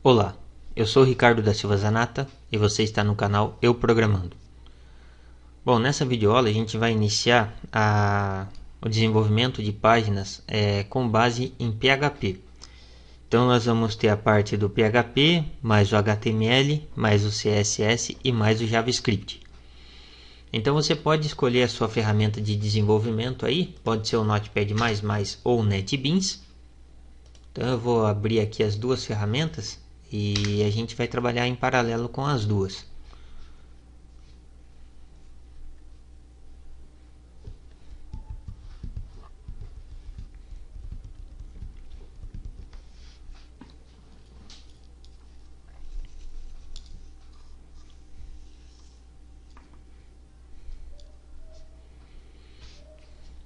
Olá, eu sou Ricardo da Silva Zanata e você está no canal Eu Programando. Bom, nessa videoaula a gente vai iniciar o desenvolvimento de páginas com base em PHP. Então nós vamos ter a parte do PHP, mais o HTML, mais o CSS e mais o JavaScript. Então você pode escolher a sua ferramenta de desenvolvimento aí, pode ser o Notepad++ ou o NetBeans. Então eu vou abrir aqui as duas ferramentas e a gente vai trabalhar em paralelo com as duas.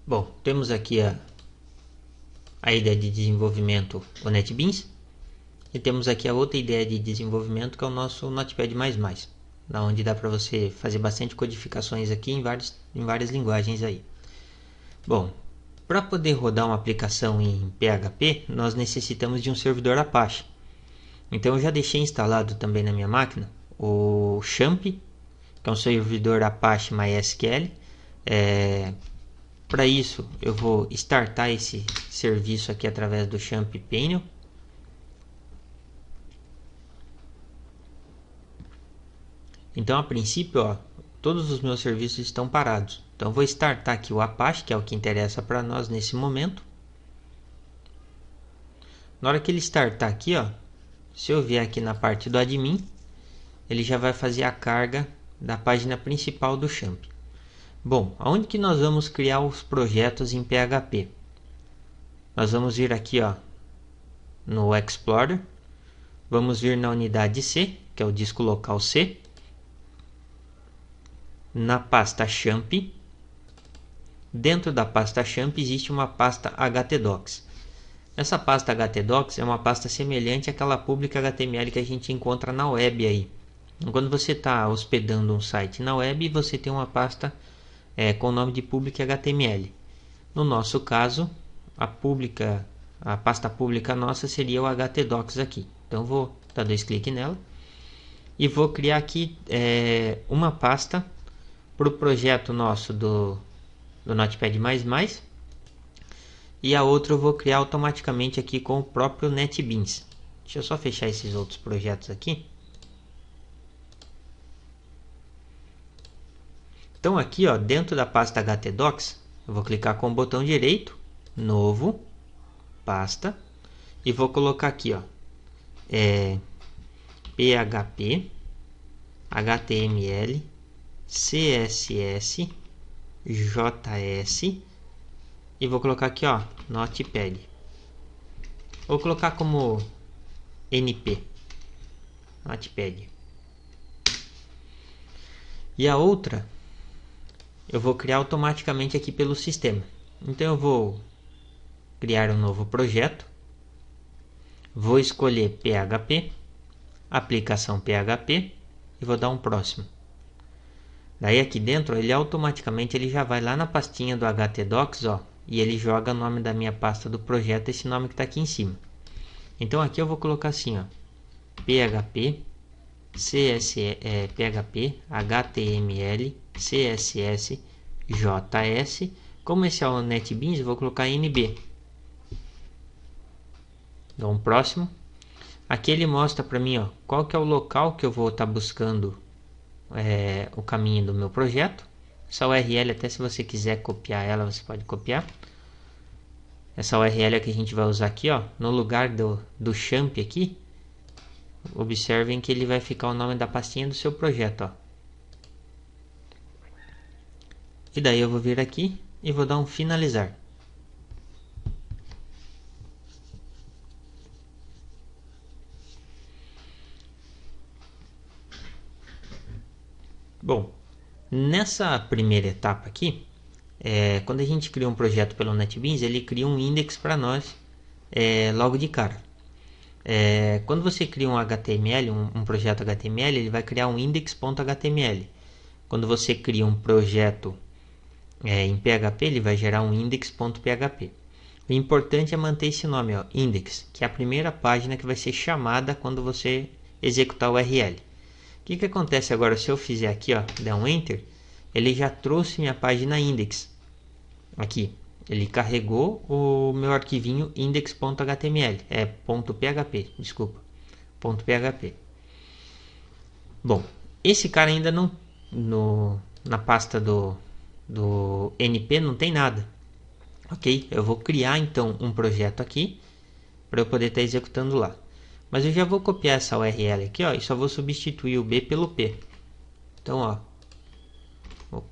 Bom, temos aqui a ideia de desenvolvimento, o NetBeans, e temos aqui a outra ideia de desenvolvimento, que é o nosso Notepad++, da onde dá para você fazer bastante codificações aqui em várias linguagens aí. Bom, para poder rodar uma aplicação em PHP, nós necessitamos de um servidor Apache. Então eu já deixei instalado também na minha máquina o Champ, que é um servidor Apache MySQL. Para isso eu vou startar esse serviço aqui através do Champ Panel. Então a princípio, todos os meus serviços estão parados. Então vou startar aqui o Apache, que é o que interessa para nós nesse momento. Na hora que ele startar aqui, se eu vier aqui na parte do admin, ele já vai fazer a carga da página principal do Champ. Bom, aonde que nós vamos criar os projetos em PHP? Nós vamos vir aqui no Explorer, vamos vir na unidade C, que é o disco local C, na pasta Champ. Dentro da pasta Champ existe uma pasta htdocs. Essa pasta htdocs é uma pasta semelhante àquela public HTML que a gente encontra na web aí. Quando você está hospedando um site na web, você tem uma pasta com o nome de public HTML. No nosso caso, a pasta pública nossa seria o htdocs aqui. Então vou dar 2 cliques nela e vou criar aqui uma pasta para o projeto nosso do Notepad++, e a outra eu vou criar automaticamente aqui com o próprio NetBeans. Deixa eu só fechar esses outros projetos aqui. Então aqui, dentro da pasta htdocs, eu vou clicar com o botão direito, novo, pasta, e vou colocar aqui, PHP, HTML, CSS, JS, e vou colocar aqui, Notepad. Vou colocar como NP, Notepad. E a outra eu vou criar automaticamente aqui pelo sistema. Então eu vou criar um novo projeto, vou escolher PHP, aplicação PHP e vou dar um próximo. Daí aqui dentro ele automaticamente já vai lá na pastinha do htdocs, e ele joga o nome da minha pasta do projeto, esse nome que está aqui em cima. Então aqui eu vou colocar assim, PHP, PHP, HTML, CSS, JS. Como esse é o NetBeans, eu vou colocar NB. Dou um próximo. Aqui ele mostra para mim qual que é o local que eu vou estar buscando o caminho do meu projeto. Essa URL, até se você quiser copiar ela, você pode copiar. Essa URL é que a gente vai usar aqui, no lugar do Champ aqui. Observem que ele vai ficar o nome da pastinha do seu projeto, E daí eu vou vir aqui e vou dar um finalizar. Bom, nessa primeira etapa aqui, quando a gente cria um projeto pelo NetBeans, ele cria um index para nós logo de cara. Quando você cria um HTML, um projeto HTML, ele vai criar um index.html. Quando você cria um projeto em PHP, ele vai gerar um index.php. O importante é manter esse nome, ó, index, que é a primeira página que vai ser chamada quando você executar o URL. O que acontece agora se eu fizer aqui, ó, der um enter, ele já trouxe minha página index. Aqui, ele carregou o meu arquivinho index.html, é .php, desculpa, .php. Bom, esse cara ainda não, na pasta do NP não tem nada. Ok, eu vou criar então um projeto aqui para eu poder estar executando lá. Mas eu já vou copiar essa URL aqui, ó, e só vou substituir o B pelo P. Então, ó, vou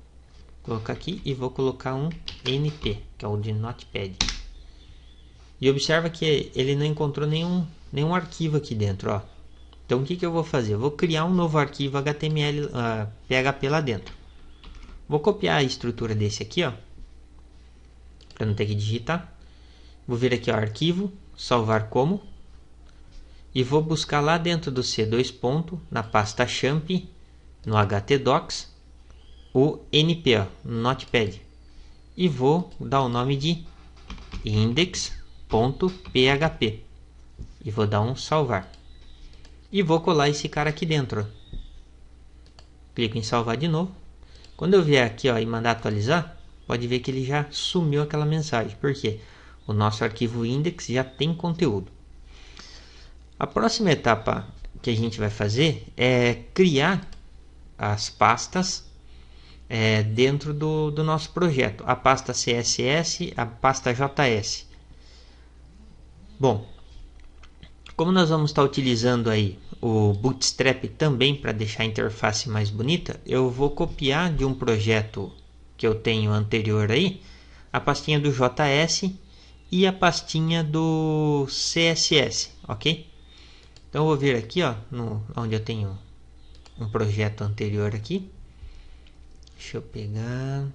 colocar aqui e vou colocar um NP, que é o de Notepad. E observa que ele não encontrou nenhum arquivo aqui dentro, ó. Então, o que eu vou fazer? Eu vou criar um novo arquivo HTML, PHP lá dentro. Vou copiar a estrutura desse aqui, ó, para não ter que digitar. Vou vir aqui, ó, arquivo, salvar como, e vou buscar lá dentro do C2 ponto, na pasta champ, no htdocs, o NP, ó, Notepad, e vou dar o nome de index.php e vou dar um salvar e vou colar esse cara aqui dentro, ó. Clico em salvar de novo. Quando eu vier aqui, ó, e mandar atualizar, pode ver que ele já sumiu aquela mensagem, porque o nosso arquivo index já tem conteúdo. A próxima etapa que a gente vai fazer é criar as pastas dentro do nosso projeto. A pasta CSS, a pasta JS. Bom, como nós vamos estar utilizando aí o Bootstrap também para deixar a interface mais bonita, eu vou copiar de um projeto que eu tenho anterior aí, a pastinha do JS e a pastinha do CSS, ok? Então eu vou vir aqui, ó, onde eu tenho um projeto anterior aqui. Deixa eu pegar,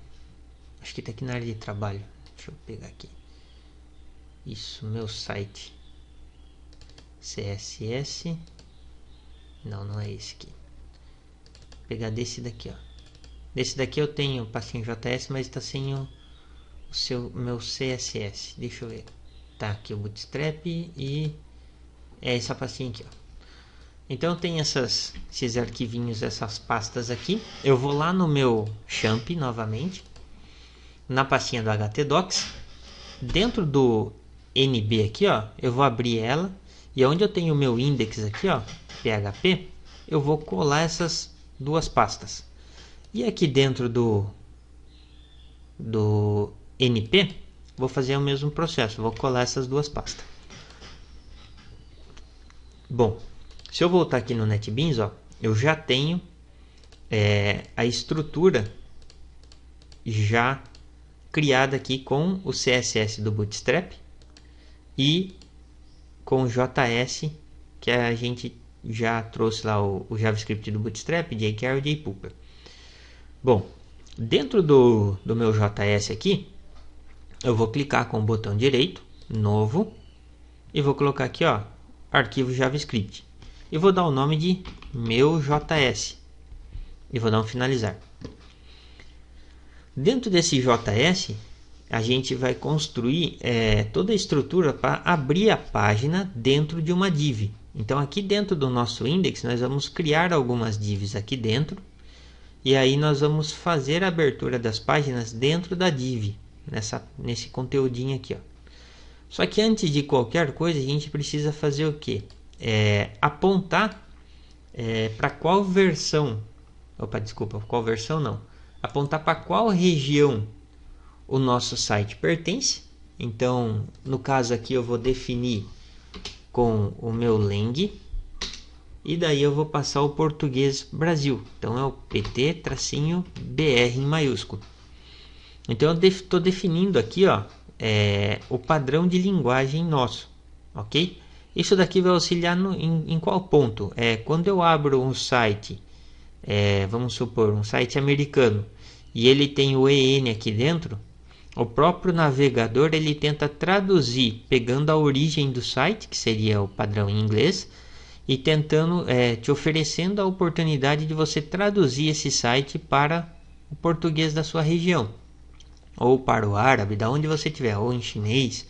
acho que está aqui na área de trabalho. Deixa eu pegar aqui. Isso, meu site. CSS. Não é esse aqui. Vou pegar desse daqui, ó. Desse daqui eu tenho pastinha JS, mas está sem o meu CSS. Deixa eu ver. Tá aqui o Bootstrap e é essa pastinha aqui, ó. Então tem esses arquivinhos, essas pastas aqui. Eu vou lá no meu champ novamente, na pastinha do htdocs. Dentro do NB aqui, ó, eu vou abrir ela. E onde eu tenho o meu index aqui, ó, PHP, eu vou colar essas duas pastas. E aqui dentro do NP, vou fazer o mesmo processo. Vou colar essas duas pastas. Bom, se eu voltar aqui no NetBeans, ó, eu já tenho a estrutura já criada aqui com o CSS do Bootstrap e com o JS, que a gente já trouxe lá o JavaScript do Bootstrap, jQuery e JPooper. Bom, dentro do meu JS aqui, eu vou clicar com o botão direito, novo, e vou colocar aqui, ó, arquivo JavaScript. E vou dar o nome de meu JS. E vou dar um finalizar. Dentro desse JS, a gente vai construir toda a estrutura para abrir a página dentro de uma div. Então aqui dentro do nosso index, nós vamos criar algumas divs aqui dentro. E aí nós vamos fazer a abertura das páginas dentro da div. Nesse conteúdinho aqui, ó. Só que antes de qualquer coisa, a gente precisa fazer o quê? Apontar para qual versão. Opa, desculpa, qual versão não. Apontar para qual região o nosso site pertence. Então, no caso aqui, eu vou definir com o meu lang. E daí eu vou passar o português Brasil. Então, é o PT-BR em maiúsculo. Então, eu estou definindo aqui, ó, o padrão de linguagem nosso, ok? Isso daqui vai auxiliar em qual ponto? Quando eu abro um site, vamos supor, um site americano, e ele tem o EN aqui dentro, o próprio navegador ele tenta traduzir, pegando a origem do site, que seria o padrão em inglês, e tentando, te oferecendo a oportunidade de você traduzir esse site para o português da sua região, ou para o árabe, da onde você estiver, ou em chinês,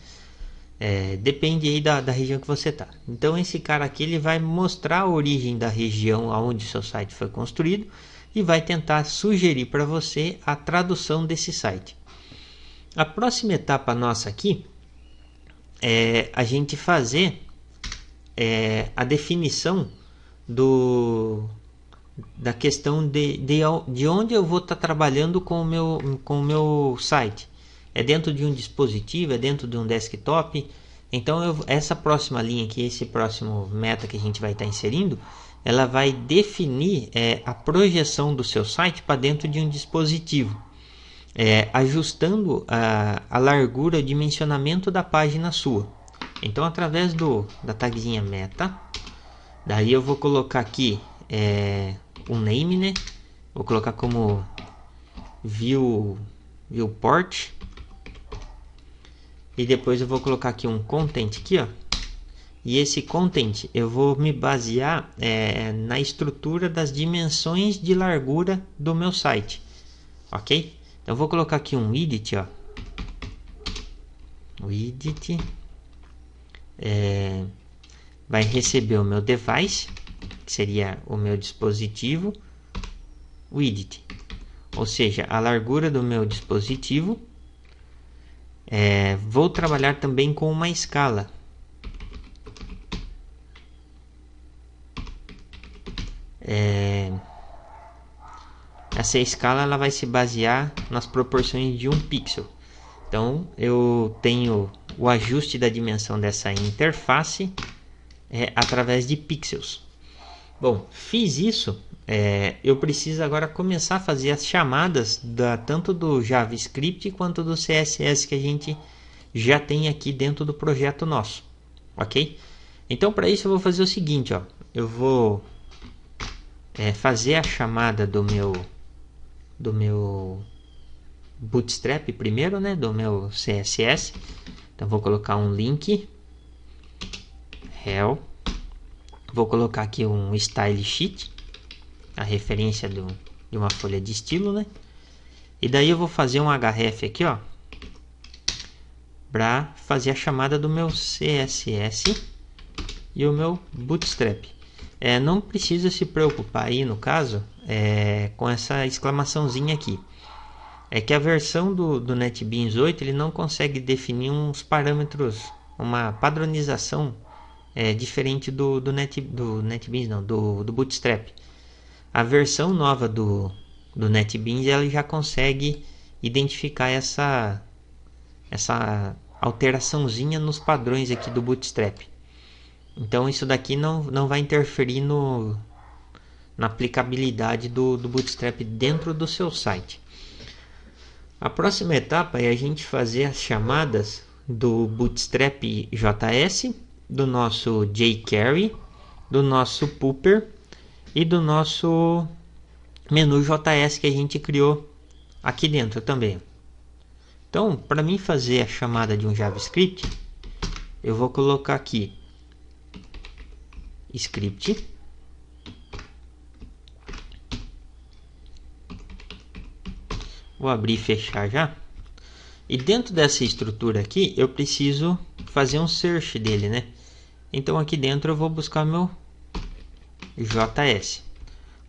Depende aí da região que você está. Então esse cara aqui ele vai mostrar a origem da região onde o seu site foi construído e vai tentar sugerir para você a tradução desse site. A próxima etapa nossa aqui é a gente fazer a definição da questão de onde eu vou estar trabalhando com o meu site. É dentro de um dispositivo, é dentro de um desktop. Então essa próxima linha aqui, esse próximo meta que a gente vai estar inserindo, ela vai definir a projeção do seu site para dentro de um dispositivo, ajustando a largura, o dimensionamento da página sua. Então através da tagzinha meta, daí eu vou colocar aqui um name, né? Vou colocar como viewport. E depois eu vou colocar aqui um content aqui, ó. E esse content eu vou me basear na estrutura das dimensões de largura do meu site, ok? Então eu vou colocar aqui um widget, ó. O widget vai receber o meu device, que seria o meu dispositivo, widget, ou seja, a largura do meu dispositivo. Vou trabalhar também com uma escala. Essa escala ela vai se basear nas proporções de 1 pixel. Então eu tenho o ajuste da dimensão dessa interface através de pixels. Bom, fiz isso. Eu preciso agora começar a fazer as chamadas tanto do JavaScript quanto do CSS que a gente já tem aqui dentro do projeto nosso, ok? Então para isso eu vou fazer o seguinte, ó, eu vou fazer a chamada do meu Bootstrap primeiro, né, do meu CSS. Então vou colocar um link rel, vou colocar aqui um style sheet, a referência de uma folha de estilo, né? E daí eu vou fazer um href aqui, ó, para fazer a chamada do meu CSS e o meu Bootstrap. Não precisa se preocupar aí no caso com essa exclamaçãozinha aqui. É que a versão do NetBeans 8 ele não consegue definir uns parâmetros, uma padronização diferente do NetBeans, não, do Bootstrap. A versão nova do NetBeans ela já consegue identificar essa alteraçãozinha nos padrões aqui do Bootstrap. Então isso daqui não vai interferir na aplicabilidade do Bootstrap dentro do seu site. A próxima etapa é a gente fazer as chamadas do Bootstrap JS, do nosso jQuery, do nosso Pooper e do nosso menu JS que a gente criou aqui dentro também. Então, para mim fazer a chamada de um JavaScript, eu vou colocar aqui script, vou abrir e fechar já. E dentro dessa estrutura aqui, eu preciso fazer um search dele, né? Então aqui dentro eu vou buscar meu JS.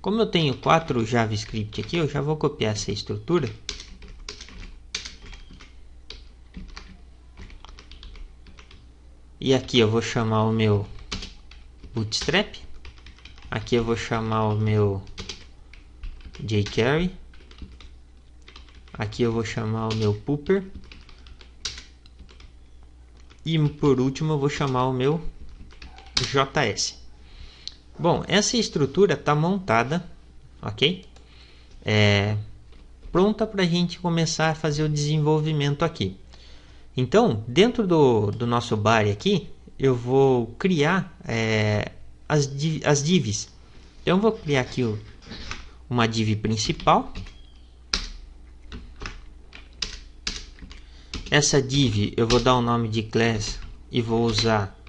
Como eu tenho 4 JavaScript aqui, eu já vou copiar essa estrutura. E aqui eu vou chamar o meu Bootstrap. Aqui eu vou chamar o meu jQuery. Aqui eu vou chamar o meu Pooper. E por último eu vou chamar o meu JS. Bom, essa estrutura está montada, ok? Pronta para a gente começar a fazer o desenvolvimento aqui. Então, dentro do nosso body aqui, eu vou criar as divs. Então, eu vou criar aqui uma div principal. Essa div eu vou dar o nome de class e vou usar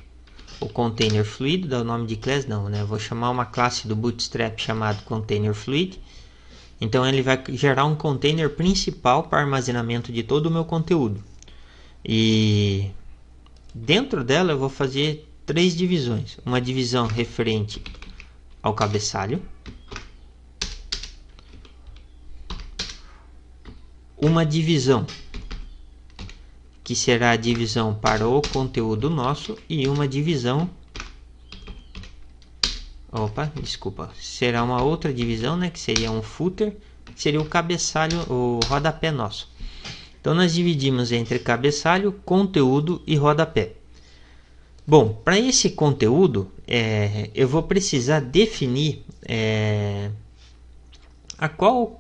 o container fluid. Dar o nome de class não, né? Eu vou chamar uma classe do Bootstrap chamado container fluid. Então ele vai gerar um container principal para armazenamento de todo o meu conteúdo. E Dentro dela eu vou fazer 3 divisões. Uma divisão referente ao cabeçalho, uma divisão que será a divisão para o conteúdo nosso e uma divisão, será uma outra divisão, né, que seria um footer, que seria o cabeçalho, o rodapé nosso. Então nós dividimos entre cabeçalho, conteúdo e rodapé. Bom, para esse conteúdo eu vou precisar definir qual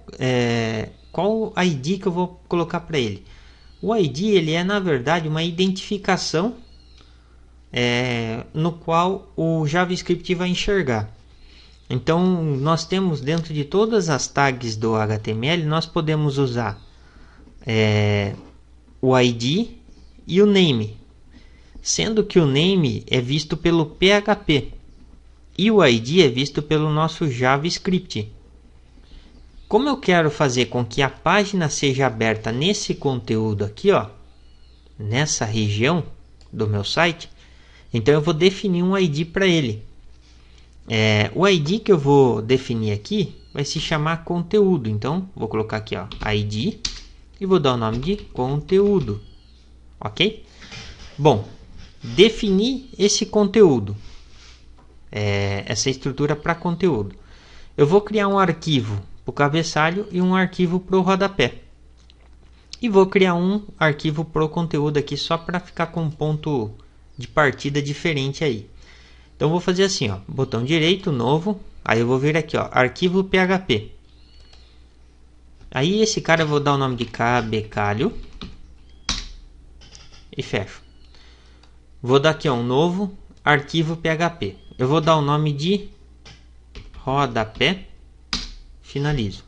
ID que eu vou colocar para ele. O ID ele é na verdade uma identificação no qual o JavaScript vai enxergar. Então nós temos dentro de todas as tags do HTML, nós podemos usar o ID e o name, sendo que o name é visto pelo PHP e o ID é visto pelo nosso JavaScript. Como eu quero fazer com que a página seja aberta nesse conteúdo aqui, ó, nessa região do meu site, então eu vou definir um ID para ele. O ID que eu vou definir aqui vai se chamar conteúdo. Então vou colocar aqui, ó, ID, e vou dar o nome de conteúdo, ok? Bom, definir esse conteúdo, essa estrutura para conteúdo. Eu vou criar um arquivo para o cabeçalho e um arquivo para o rodapé. E vou criar um arquivo para o conteúdo aqui só para ficar com um ponto de partida diferente aí. Então vou fazer assim, ó, botão direito, novo, aí eu vou vir aqui, ó, arquivo PHP. Aí esse cara eu vou dar o nome de cabecalho e fecho. Vou dar aqui, ó, um novo arquivo PHP. Eu vou dar o nome de rodapé, finalizo.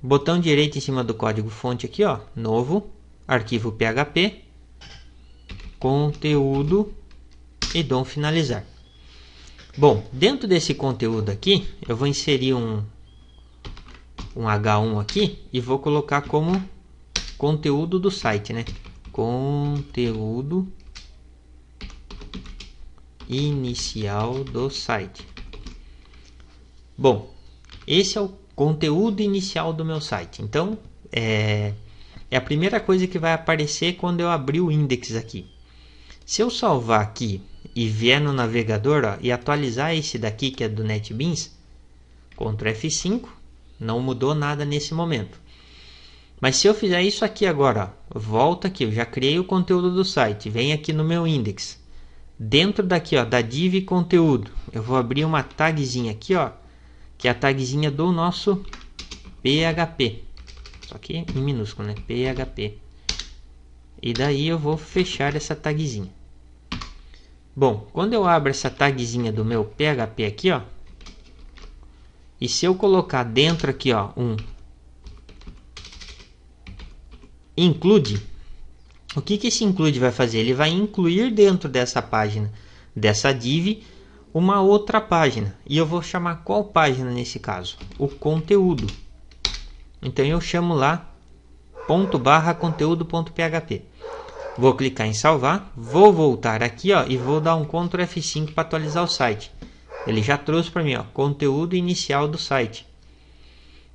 Botão direito em cima do código fonte aqui, ó, novo arquivo PHP, conteúdo, e dou um finalizar. Bom, dentro desse conteúdo aqui, eu vou inserir um H1 aqui e vou colocar como conteúdo do site, né? Conteúdo inicial do site. Bom, esse é o conteúdo inicial do meu site. Então, é a primeira coisa que vai aparecer quando eu abrir o index aqui. Se eu salvar aqui e vier no navegador, ó, e atualizar esse daqui que é do NetBeans, Ctrl F5, não mudou nada nesse momento. Mas se eu fizer isso aqui agora, ó, volta aqui, eu já criei o conteúdo do site, vem aqui no meu index. Dentro daqui, ó, da div conteúdo, eu vou abrir uma tagzinha aqui, ó, que é a tagzinha do nosso PHP. Só que em minúsculo, né? PHP. E daí eu vou fechar essa tagzinha. Bom, quando eu abro essa tagzinha do meu PHP aqui, ó, e se eu colocar dentro aqui, ó, um include, o que esse include vai fazer? Ele vai incluir dentro dessa página, dessa div, uma outra página. E eu vou chamar qual página nesse caso? O conteúdo. Então eu chamo lá ./conteúdo.php. Vou clicar em salvar, vou voltar aqui, ó, e vou dar um Ctrl F5 para atualizar o site. Ele já trouxe para mim, ó, conteúdo inicial do site.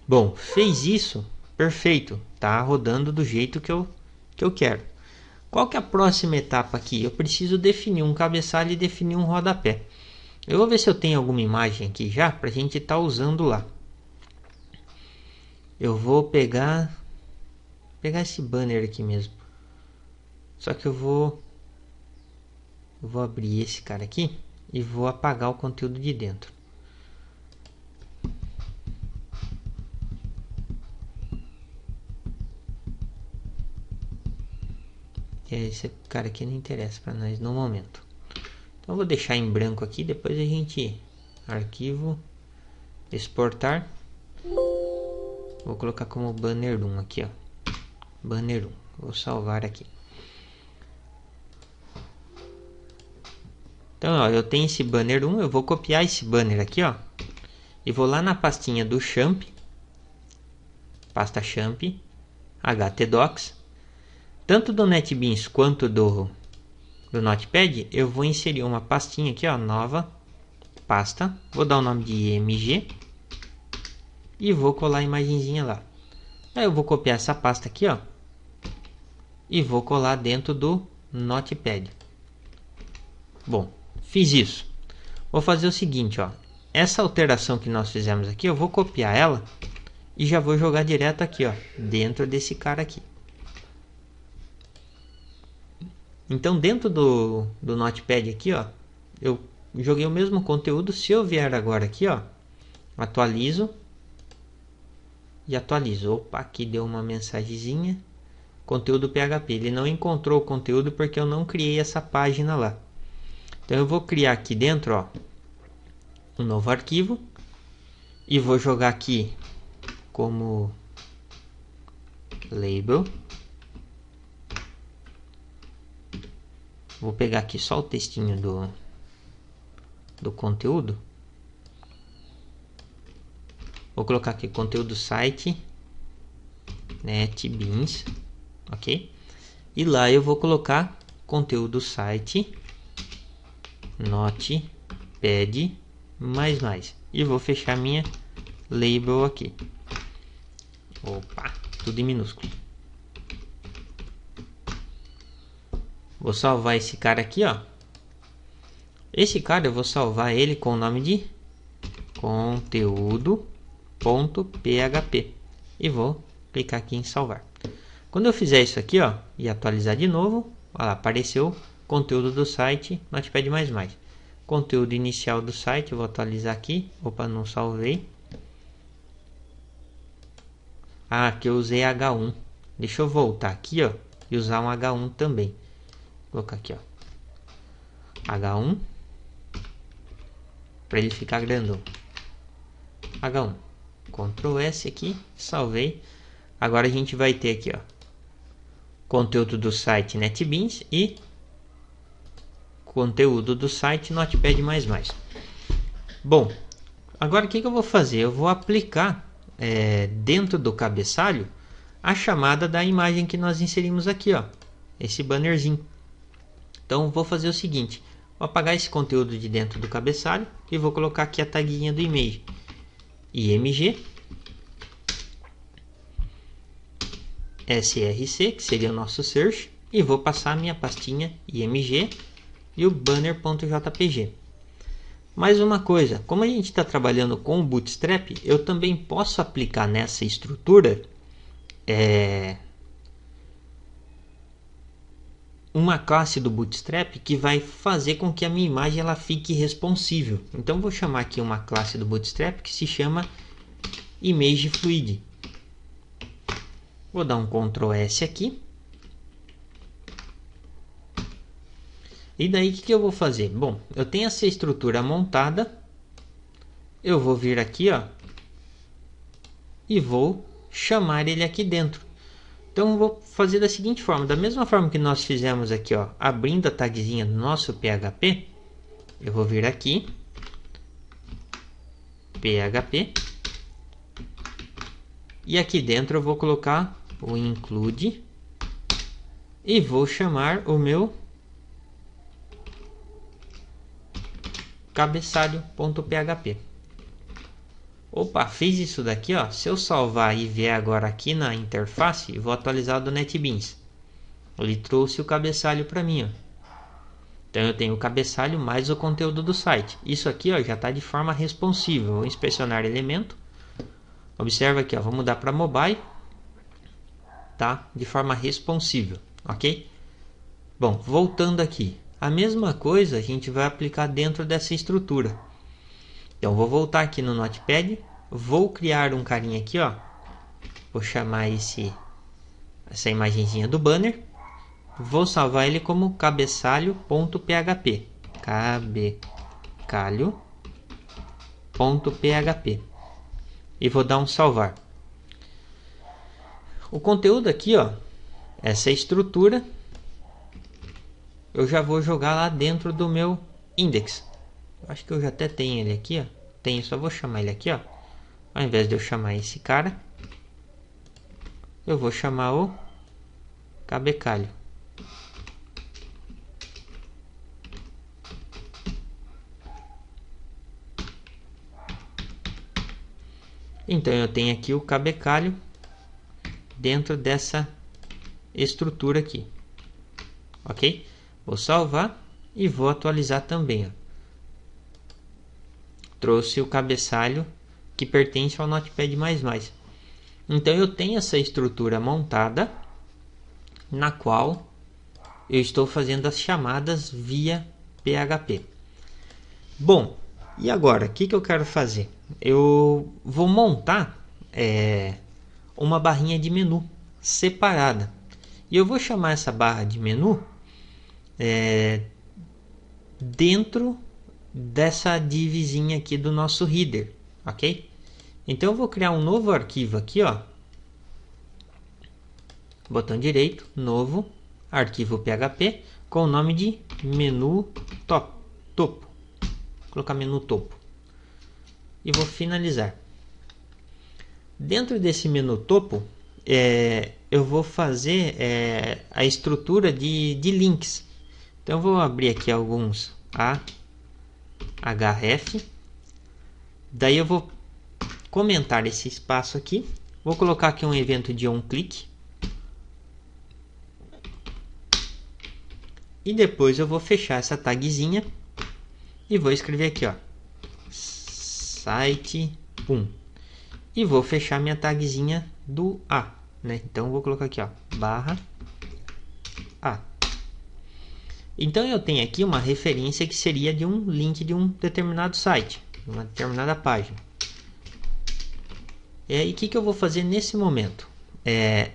Bom, fez isso, perfeito, tá rodando do jeito que eu quero. Qual que é a próxima etapa aqui? Eu preciso definir um cabeçalho e definir um rodapé. Eu vou ver se eu tenho alguma imagem aqui já para a gente estar usando lá. Eu vou pegar esse banner aqui mesmo. Só que eu vou abrir esse cara aqui e vou apagar o conteúdo de dentro. Esse cara aqui não interessa para nós no momento. Então eu vou deixar em branco aqui, depois a gente arquivo, exportar. Vou colocar como banner 1 aqui, ó. Banner 1. Vou salvar aqui. Então, ó, eu tenho esse banner 1, eu vou copiar esse banner aqui, ó, e vou lá na pastinha do Champ, pasta Champ, htdocs, tanto do NetBeans quanto do do Notepad, eu vou inserir uma pastinha aqui, ó, nova pasta. Vou dar o nome de img e vou colar a imagenzinha lá. Aí eu vou copiar essa pasta aqui, ó, e vou colar dentro do Notepad. Bom, fiz isso. Vou fazer o seguinte, ó, essa alteração que nós fizemos aqui, eu vou copiar ela e já vou jogar direto aqui, ó, dentro desse cara aqui. Então, dentro do Notepad aqui, ó, eu joguei o mesmo conteúdo. Se eu vier agora aqui, ó, atualizo e atualizo. Opa, aqui deu uma mensagenzinha. Conteúdo PHP. Ele não encontrou o conteúdo porque eu não criei essa página lá. Então, eu vou criar aqui dentro, ó, um novo arquivo e vou jogar aqui como label. Vou pegar aqui só o textinho do conteúdo. Vou colocar aqui conteúdo site NetBeans, ok? E lá eu vou colocar conteúdo site Notepad mais. E vou fechar minha label aqui. Opa, tudo em minúsculo. Vou salvar esse cara aqui, ó. Esse cara eu vou salvar ele com o nome de conteúdo.php e vou clicar aqui em salvar. Quando eu fizer isso aqui, ó, e atualizar de novo, olha lá, apareceu conteúdo do site Notepad++. Conteúdo inicial do site, eu vou atualizar aqui. Opa, não salvei. Ah, aqui eu usei H1. Deixa eu voltar aqui, ó, e usar um H1 também. Vou colocar aqui, ó, H1 para ele ficar grandão. H1, Ctrl S aqui, salvei. Agora a gente vai ter aqui, ó, conteúdo do site NetBeans e conteúdo do site Notepad++. Bom, agora o que eu vou fazer? Eu vou aplicar dentro do cabeçalho a chamada da imagem que nós inserimos aqui, ó, esse bannerzinho. Então vou fazer o seguinte, vou apagar esse conteúdo de dentro do cabeçalho e vou colocar aqui a taguinha do image, img src, que seria o nosso search, e vou passar a minha pastinha img e o banner.jpg. Mais uma coisa, como a gente está trabalhando com o Bootstrap, eu também posso aplicar nessa estrutura uma classe do Bootstrap que vai fazer com que a minha imagem ela fique responsível. Então vou chamar aqui uma classe do Bootstrap que se chama ImageFluid. Vou dar um Ctrl S aqui. E daí o que eu vou fazer? Bom, eu tenho essa estrutura montada. Eu vou vir aqui, ó, e vou chamar ele aqui dentro. Então vou fazer da seguinte forma, da mesma forma que nós fizemos aqui, ó, abrindo a tagzinha do nosso PHP, eu vou vir aqui, PHP, e aqui dentro eu vou colocar o include e vou chamar o meu cabeçalho.php. Opa, fiz isso daqui, ó. Se eu salvar e vier agora aqui na interface, vou atualizar do NetBeans. Ele trouxe o cabeçalho para mim, ó. Então eu tenho o cabeçalho mais o conteúdo do site. Isso aqui, ó, já está de forma responsiva. Vou inspecionar elemento. Observa aqui, ó, vou mudar para mobile. Tá? De forma responsível, ok? Bom, voltando aqui. A mesma coisa a gente vai aplicar dentro dessa estrutura. Então vou voltar aqui no Notepad, vou criar um carinha aqui, ó. Vou chamar essa imagenzinha do banner. Vou salvar ele como cabeçalho.php. Cabecalho.php. E vou dar um salvar. O conteúdo aqui, ó, essa estrutura, eu já vou jogar lá dentro do meu index. Acho que eu já até tenho ele aqui, ó. Tenho, só vou chamar ele aqui, ó. Ao invés de eu chamar esse cara, eu vou chamar o cabecalho. Então eu tenho aqui o cabecalho dentro dessa estrutura aqui, ok? Vou salvar e vou atualizar também, ó. Trouxe o cabeçalho que pertence ao Notepad++. Então eu tenho essa estrutura montada, na qual eu estou fazendo as chamadas via PHP. Bom, e agora, o que eu quero fazer? Eu vou montar uma barrinha de menu separada. E eu vou chamar essa barra de menu dentro dessa divzinha aqui do nosso header, ok? Então eu vou criar um novo arquivo aqui, ó. Botão direito, novo, arquivo PHP, com o nome de menu topo. Vou colocar menu topo. E vou finalizar. Dentro desse menu topo, eu vou fazer a estrutura de links. Então eu vou abrir aqui alguns href. Daí eu vou comentar esse espaço aqui. Vou colocar aqui um evento de onClick. E depois eu vou fechar essa tagzinha e vou escrever aqui, ó, site 1. E vou fechar minha tagzinha do A, né? Então eu vou colocar aqui, ó, barra A. Então eu tenho aqui uma referência que seria de um link de um determinado site, uma determinada página. E o que eu vou fazer nesse momento?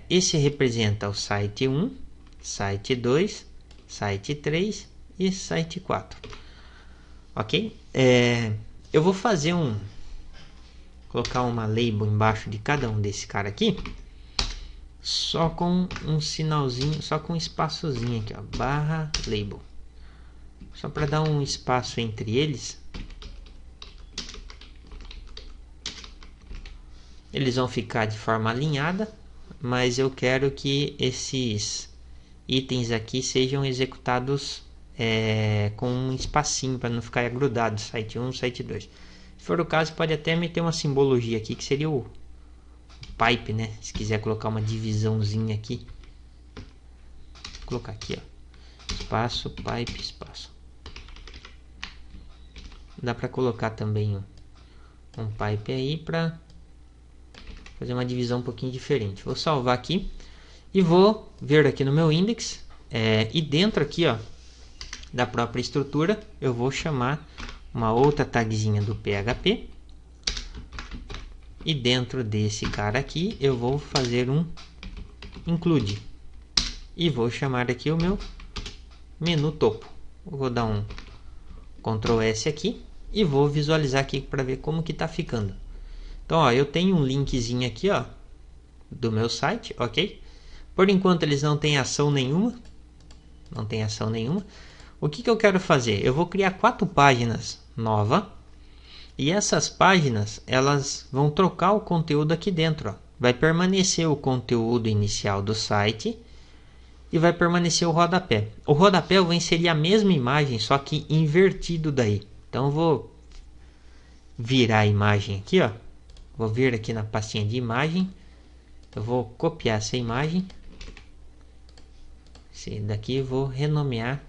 Esse representa o site 1, site 2, site 3 e site 4. Ok? Eu vou fazer colocar uma label embaixo de cada um desse cara aqui, só com um sinalzinho, só com um espaçozinho aqui, ó, barra label, só para dar um espaço entre eles. Eles vão ficar de forma alinhada, mas eu quero que esses itens aqui sejam executados com um espacinho para não ficar grudado, site 1, site 2. Se for o caso, pode até meter uma simbologia aqui, que seria o pipe, né? Se quiser colocar uma divisãozinha aqui. Vou colocar aqui, ó, espaço, pipe, espaço. Dá para colocar também um pipe aí para fazer uma divisão um pouquinho diferente. Vou salvar aqui e vou ver aqui no meu index, e dentro aqui, ó, da própria estrutura, eu vou chamar uma outra tagzinha do PHP, e dentro desse cara aqui eu vou fazer um include e vou chamar aqui o meu menu topo. Vou dar um Ctrl S aqui e vou visualizar aqui para ver como que tá ficando. Então, ó, eu tenho um linkzinho aqui, ó, do meu site, ok? Por enquanto eles não têm ação nenhuma. Não tem ação nenhuma. O que eu quero fazer? Eu vou criar 4 páginas novas. E essas páginas, elas vão trocar o conteúdo aqui dentro, ó. Vai permanecer o conteúdo inicial do site e vai permanecer o rodapé. O rodapé eu vou inserir a mesma imagem, só que invertido daí. Então eu vou virar a imagem aqui, ó. Vou vir aqui na pastinha de imagem. Eu vou copiar essa imagem. Esse daqui eu vou renomear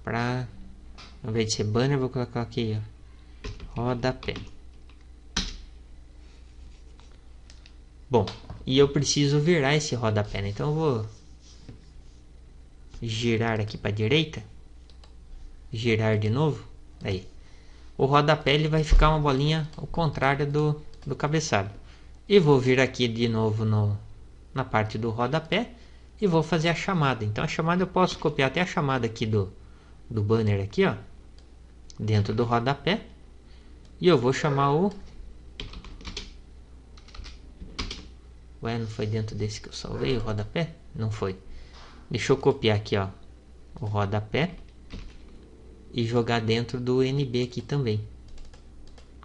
para, ao invés de ser banner, vou colocar aqui, ó, rodapé. Bom, e eu preciso virar esse rodapé, né? Então eu vou girar aqui para a direita, girar de novo. Aí o rodapé ele vai ficar uma bolinha ao contrário do cabeçalho. E vou vir aqui de novo na parte do rodapé e vou fazer a chamada. Então a chamada eu posso copiar até a chamada aqui do banner aqui, ó, dentro do rodapé. E eu vou chamar o... Ué, não foi dentro desse que eu salvei o rodapé? Não foi. Deixa eu copiar aqui, ó, o rodapé e jogar dentro do NB aqui também.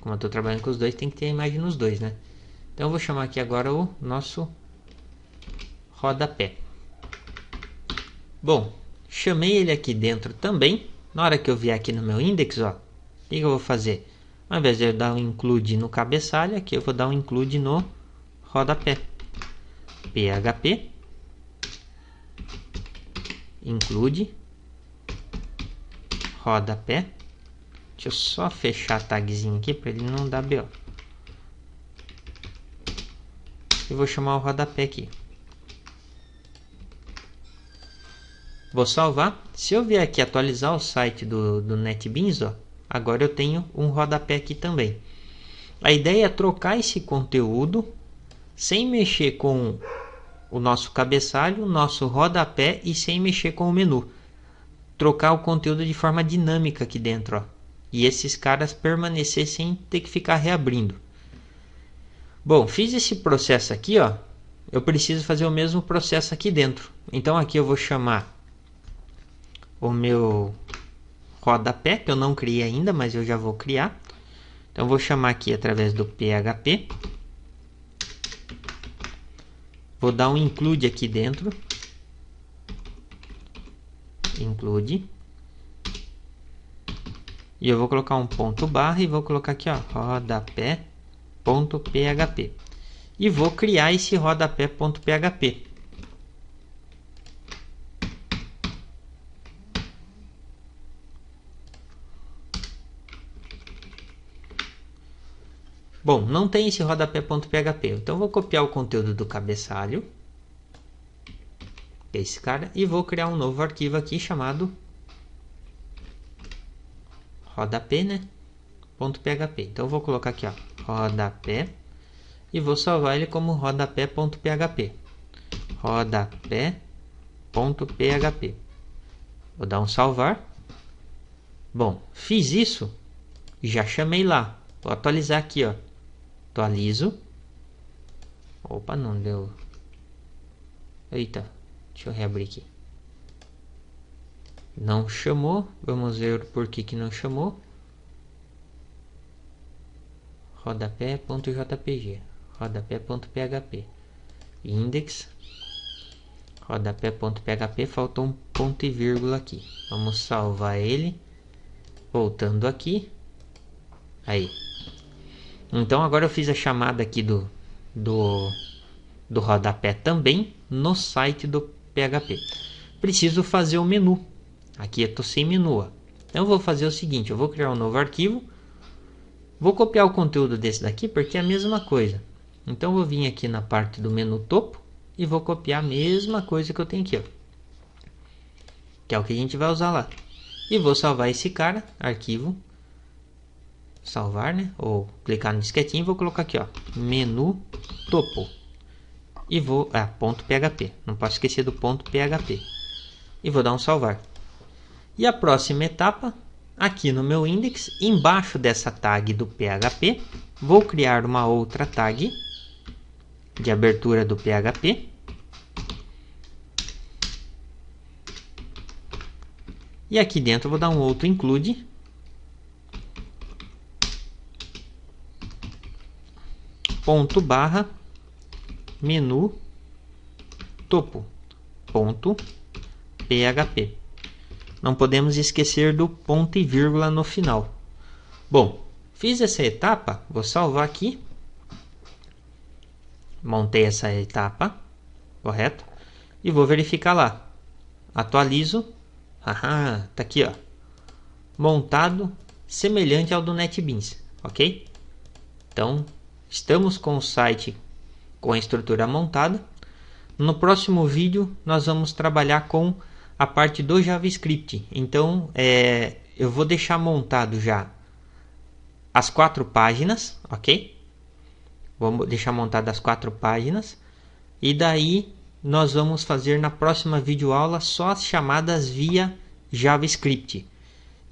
Como eu estou trabalhando com os dois, tem que ter a imagem nos dois, né? Então eu vou chamar aqui agora o nosso rodapé. Bom, chamei ele aqui dentro também. Na hora que eu vier aqui no meu index, ó, o que eu vou fazer? Ao invés de eu dar um include no cabeçalho, aqui eu vou dar um include no rodapé. PHP include rodapé. Deixa eu só fechar a tagzinha aqui para ele não dar BO. Eu vou chamar o rodapé aqui. Vou salvar. Se eu vier aqui atualizar o site do NetBeans, ó, agora eu tenho um rodapé aqui também. A ideia é trocar esse conteúdo sem mexer com o nosso cabeçalho, o nosso rodapé e sem mexer com o menu. Trocar o conteúdo de forma dinâmica aqui dentro, ó. E esses caras permanecer sem ter que ficar reabrindo. Bom, fiz esse processo aqui, ó. Eu preciso fazer o mesmo processo aqui dentro. Então aqui eu vou chamar o meu rodapé, que eu não criei ainda, mas eu já vou criar. Então eu vou chamar aqui através do PHP. Vou dar um include aqui dentro. Include. E eu vou colocar um ponto barra e vou colocar aqui, ó, rodapé.php. E vou criar esse rodapé.php. Bom, não tem esse rodapé.php, então vou copiar o conteúdo do cabeçalho, esse cara, e vou criar um novo arquivo aqui chamado rodapé, né? .php. Então eu vou colocar aqui, ó, rodapé, e vou salvar ele como rodapé.php. Rodapé.php. Vou dar um salvar. Bom, fiz isso, já chamei lá. Vou atualizar aqui, ó. Atualizo. Opa, não deu. Eita, deixa eu reabrir aqui. Não chamou. Vamos ver por que não chamou. Rodapé.jpg. Rodapé.php. Index. Rodapé.php. Faltou um ponto e vírgula aqui. Vamos salvar ele. Voltando aqui. Aí. Então agora eu fiz a chamada aqui do rodapé também no site do PHP. Preciso fazer o menu. Aqui eu estou sem menu. Ó. Então eu vou fazer o seguinte, eu vou criar um novo arquivo. Vou copiar o conteúdo desse daqui porque é a mesma coisa. Então eu vou vir aqui na parte do menu topo e vou copiar a mesma coisa que eu tenho aqui. Ó. Que é o que a gente vai usar lá. E vou salvar esse cara, arquivo. Salvar, né? Ou clicar no disquetinho e vou colocar aqui, ó, menu topo. E vou, ponto .php. Não posso esquecer do ponto .php. E vou dar um salvar. E a próxima etapa, aqui no meu index, embaixo dessa tag do PHP, vou criar uma outra tag de abertura do PHP. E aqui dentro eu vou dar um outro include. Ponto barra menu topo ponto php. Não podemos esquecer do ponto e vírgula no final. Bom, fiz essa etapa, vou salvar aqui. Montei essa etapa, correto? E vou verificar lá. Atualizo. Tá aqui, ó. Montado semelhante ao do NetBeans, ok? Então, estamos com o site com a estrutura montada. No próximo vídeo nós vamos trabalhar com a parte do JavaScript. Então eu vou deixar montado já as 4 páginas, ok? Vamos deixar montado as 4 páginas. E daí nós vamos fazer na próxima videoaula só as chamadas via JavaScript.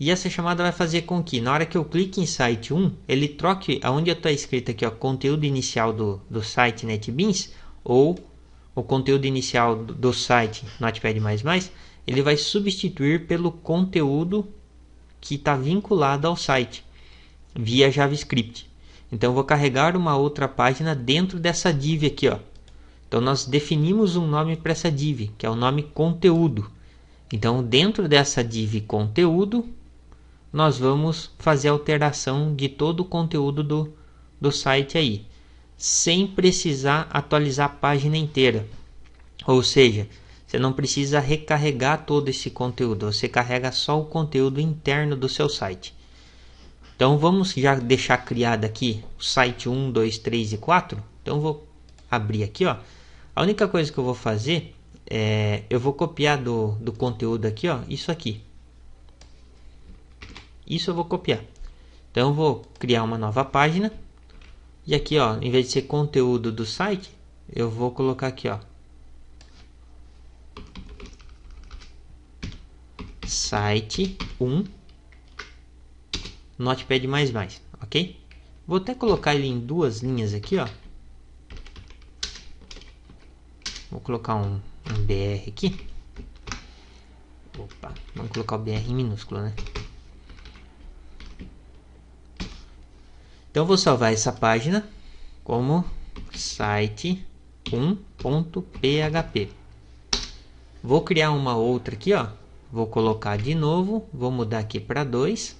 E essa chamada vai fazer com que, na hora que eu clique em site 1, ele troque, aonde está escrito aqui, ó, conteúdo inicial do site NetBeans, ou o conteúdo inicial do site Notepad++, ele vai substituir pelo conteúdo que está vinculado ao site, via JavaScript. Então, eu vou carregar uma outra página dentro dessa div aqui, ó. Então, nós definimos um nome para essa div, que é o nome conteúdo. Então, dentro dessa div conteúdo, nós vamos fazer a alteração de todo o conteúdo do site aí, sem precisar atualizar a página inteira. Ou seja, você não precisa recarregar todo esse conteúdo, você carrega só o conteúdo interno do seu site. Então vamos já deixar criado aqui o site 1, 2, 3 e 4. Então vou abrir aqui, ó. A única coisa que eu vou fazer eu vou copiar do conteúdo aqui, ó, isso aqui. Isso eu vou copiar. Então eu vou criar uma nova página. E aqui, ó, em vez de ser conteúdo do site, eu vou colocar aqui, ó, site 1 Notepad++, ok? Vou até colocar ele em duas linhas aqui, ó. Vou colocar um BR aqui. Opa, vamos colocar o BR em minúsculo, né? Então vou salvar essa página como site 1.php. Vou criar uma outra aqui, ó. Vou colocar de novo, vou mudar aqui para 2.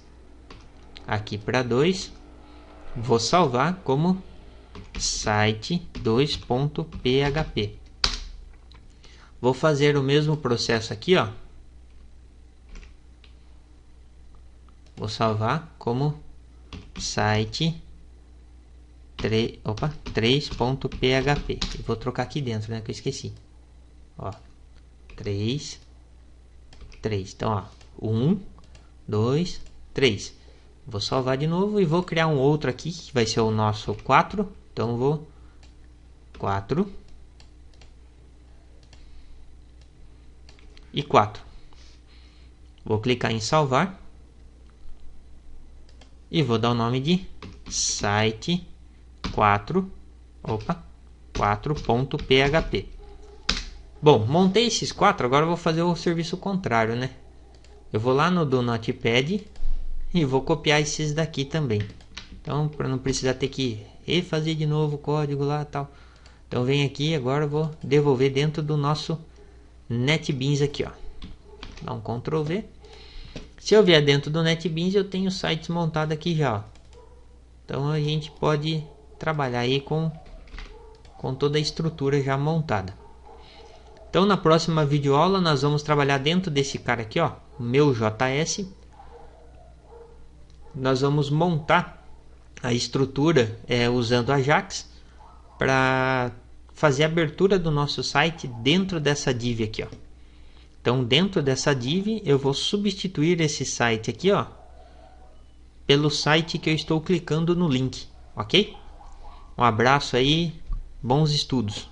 Aqui para 2. Vou salvar como site 2.php. Vou fazer o mesmo processo aqui, ó. Vou salvar como site 3.php. E vou trocar aqui dentro, né, que eu esqueci. Ó, 3. Então, ó, 1, 2, 3. Vou salvar de novo e vou criar um outro aqui, que vai ser o nosso 4. Então, vou 4 e 4. Vou clicar em salvar e vou dar o nome de site 4.php. Bom, montei esses 4, agora eu vou fazer o serviço contrário, né? Eu vou lá no do Notepad e vou copiar esses daqui também. Então, para não precisar ter que refazer de novo o código lá e tal. Então, vem aqui, agora eu vou devolver dentro do nosso NetBeans aqui, ó. Dá um Ctrl V. Se eu vier dentro do NetBeans, eu tenho sites montados aqui já, ó. Então, a gente pode trabalhar aí com toda a estrutura já montada. Então, na próxima videoaula, nós vamos trabalhar dentro desse cara aqui, ó, meu JS. Nós vamos montar a estrutura usando Ajax para fazer a abertura do nosso site dentro dessa div aqui, ó. Então, dentro dessa div, eu vou substituir esse site aqui, ó, pelo site que eu estou clicando no link, ok? Um abraço aí, bons estudos!